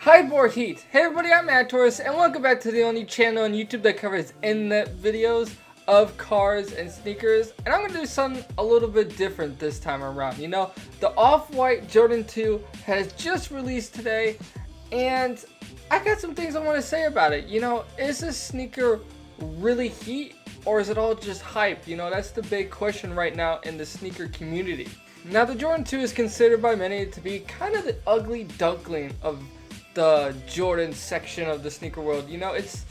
Hi board heat! Hey everybody, I'm Ators, and welcome back to the only channel on YouTube that covers in-depth videos of cars and sneakers. And I'm going to do something a little bit different this time around. You know, the Off-White Jordan 2 has just released today, and I got some things I want to say about it. You know, is this sneaker really heat, or is it all just hype? You know, that's the big question right now in the sneaker community. Now, the Jordan 2 is considered by many to be kind of the ugly duckling of the Jordan section of the sneaker world. You know, it's,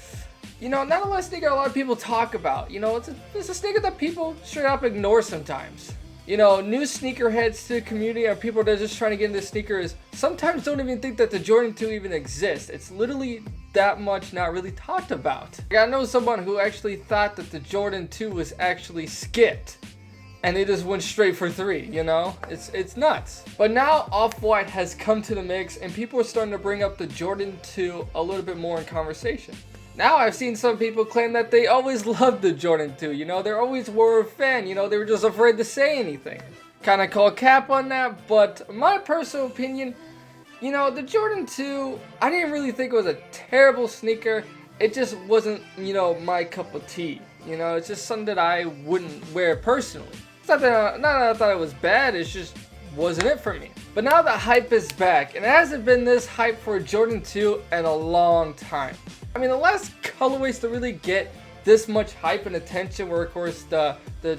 not a lot of sneaker a lot of people talk about. You know, it's a sneaker that people straight up ignore sometimes. You know, new sneakerheads to the community or people that are just trying to get into sneakers sometimes don't even think that the Jordan 2 even exists. It's literally that much not really talked about. I know someone who actually thought that the Jordan 2 was actually skipped, and they just went straight for 3, you know? It's nuts. But now Off-White has come to the mix, and people are starting to bring up the Jordan 2 a little bit more in conversation. Now I've seen some people claim that they always loved the Jordan 2, you know? They always were a fan, you know? They were just afraid to say anything. Kinda call cap on that, but my personal opinion, you know, the Jordan 2, I didn't really think it was a terrible sneaker. It just wasn't, my cup of tea. You know, it's just something that I wouldn't wear personally. Not that I thought it was bad, it just wasn't it for me. But now the hype is back, and it hasn't been this hype for a Jordan 2 in a long time. I mean, the last colorways to really get this much hype and attention were, of course, the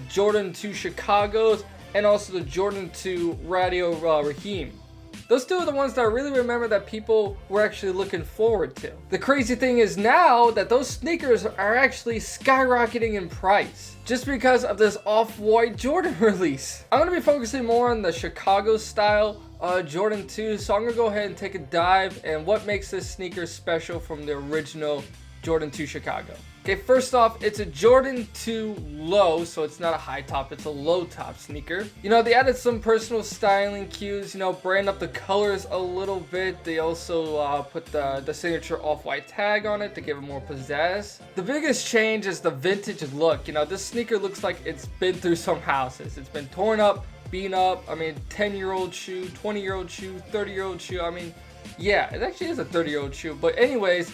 Jordan 2 Chicago's and also the Jordan 2 Radio Raheem. Those two are the ones that I really remember that people were actually looking forward to. The crazy thing is now that those sneakers are actually skyrocketing in price just because of this Off-White Jordan release. I'm going to be focusing more on the Chicago style Jordan 2, so I'm going to go ahead and take a dive and what makes this sneaker special from the original Jordan 2 Chicago. Okay, first off, it's a Jordan 2 low, so it's not a high top, it's a low top sneaker. You know, they added some personal styling cues, brand up the colors a little bit. They also put the signature Off-White tag on it to give it more pizzazz. The biggest change is the vintage look. You know, this sneaker looks like it's been through some houses. It's been torn up, beaten up. I mean, 10-year-old shoe, 20-year-old shoe, 30-year-old shoe. I mean, yeah, it actually is a 30-year-old shoe. But anyways,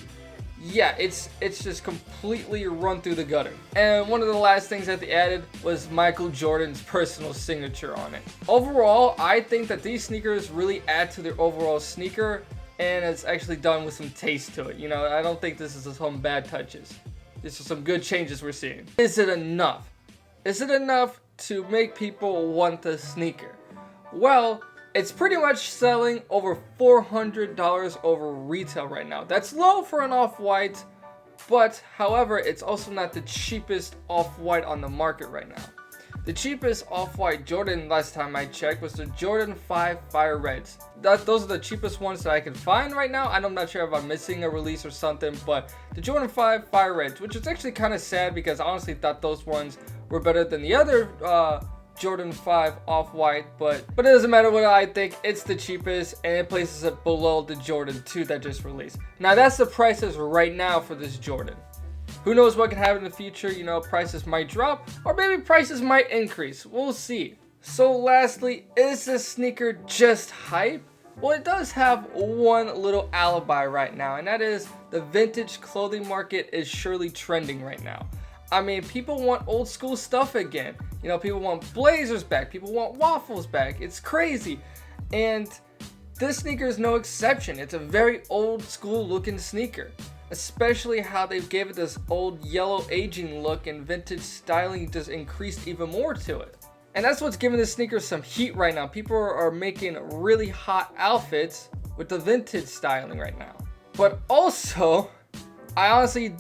yeah, it's just completely run through the gutter. And one of the last things that they added was Michael Jordan's personal signature on it. Overall, I think that these sneakers really add to their overall sneaker, and it's actually done with some taste to it. You know, I don't think this is some bad touches. This is some good changes we're seeing. Is it enough? Is it enough to make people want the sneaker? Well, it's pretty much selling over $400 over retail right now. That's low for an Off-White, but however, it's also not the cheapest Off-White on the market right now. The cheapest Off-White Jordan last time I checked was the Jordan 5 Fire Reds. Those are the cheapest ones that I can find right now. I'm not sure if I'm missing a release or something, but the Jordan 5 Fire Reds, which is actually kind of sad because I honestly thought those ones were better than the other Jordan 5 Off-White, but it doesn't matter what I think, it's the cheapest and it places it below the Jordan 2 that just released. Now that's the prices right now for this Jordan. Who knows what can happen in the future, prices might drop or maybe prices might increase, we'll see. So lastly, is this sneaker just hype? Well, it does have one little alibi right now, and that is the vintage clothing market is surely trending right now. I mean, people want old school stuff again. You know, people want blazers back. People want waffles back. It's crazy. And this sneaker is no exception. It's a very old school looking sneaker. Especially how they've gave it this old yellow aging look and vintage styling just increased even more to it. And that's what's giving this sneaker some heat right now. People are making really hot outfits with the vintage styling right now. But also, I honestly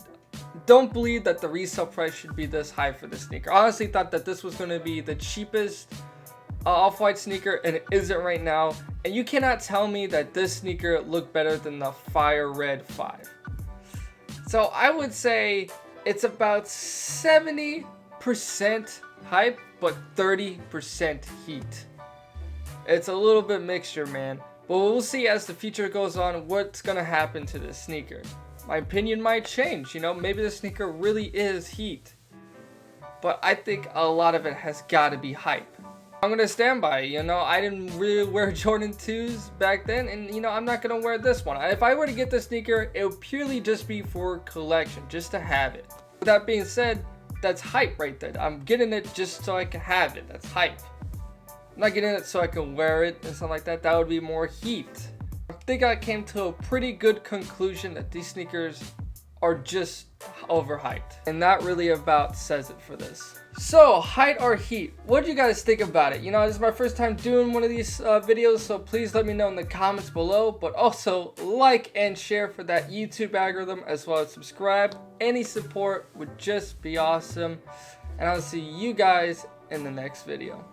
don't believe that the resale price should be this high for this sneaker. I honestly thought that this was going to be the cheapest Off-White sneaker, and it isn't right now. And you cannot tell me that this sneaker looked better than the Fire Red 5. So I would say it's about 70% hype, but 30% heat. It's a little bit mixture, man. But we'll see as the future goes on what's going to happen to this sneaker. My opinion might change, maybe the sneaker really is heat. But I think a lot of it has got to be hype. I'm gonna stand by it. You know, I didn't really wear Jordan 2s back then, and you know, I'm not gonna wear this one. If I were to get this sneaker, it would purely just be for collection, just to have it. With that being said, that's hype right there. I'm getting it just so I can have it. That's hype. I'm not getting it so I can wear it and something like that. That would be more heat. I think I came to a pretty good conclusion that these sneakers are just overhyped, and that really about says it for this. So, height or heat, what do you guys think about it? You know, this is my first time doing one of these videos, so please let me know in the comments below, but also like and share for that YouTube algorithm, as well as subscribe. Any support would just be awesome, and I'll see you guys in the next video.